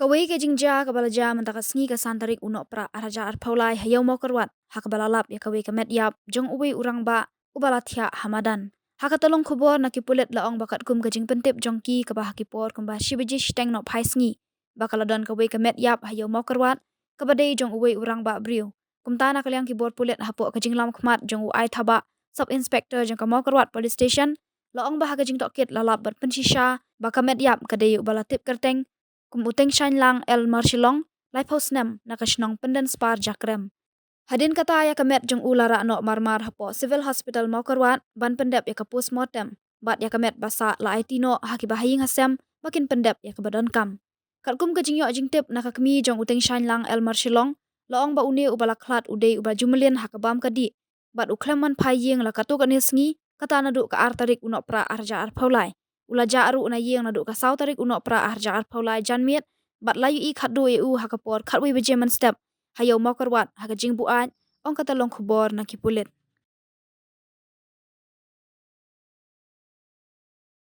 Kawai ke jingja kabala ja mentaka sngi ka santarik unok pra araja arpaulai hayau mau kerwat hakabala lap ya kawai ka met yap jong uwi urang ba ubala thia hamadan haka tolong khubor na kipulet laong bakat kum ka jing pentip jong ki ka bah kipor kumba shibeji shteng no phai sngi bakala don kawai ka met yap hayau mau kerwat kabadai jong uwi urang ba briu kumtana kalyang kibor pulet hapo ka jing lam khmat jong u ai thaba sub inspector jong ka mau kerwat police station laong bah ka jing tokit lalap bat pensisha baka met yap kadai ubala tip kerteng kum uteng shan lang el marshilong lai nem nakashnong penden spar jakrem hadin kata ya kamet jong ulara no marmar hapo civil hospital mokorwat ban pendep ya ka postmortem bat ya kamet basa la itino haki bahing hasem makin pendep ya ka badon kam kalkum ka jingyo jingtip nakakmi jong uteng shan lang el marshilong laong ba une ubala klat uday uba jumelin hakabam kadi bat ukleman phaying la katuk anisngi kata nadu ka artarik unok pra arja arpaulai ula jaru na yeng na du ka sau tarik unok pra arja arpaulai janmiet bat layu I khadu u hakapor khatwi bejeman step hayau mokorwat haka jingbu aj ong kata long khubor na kipulet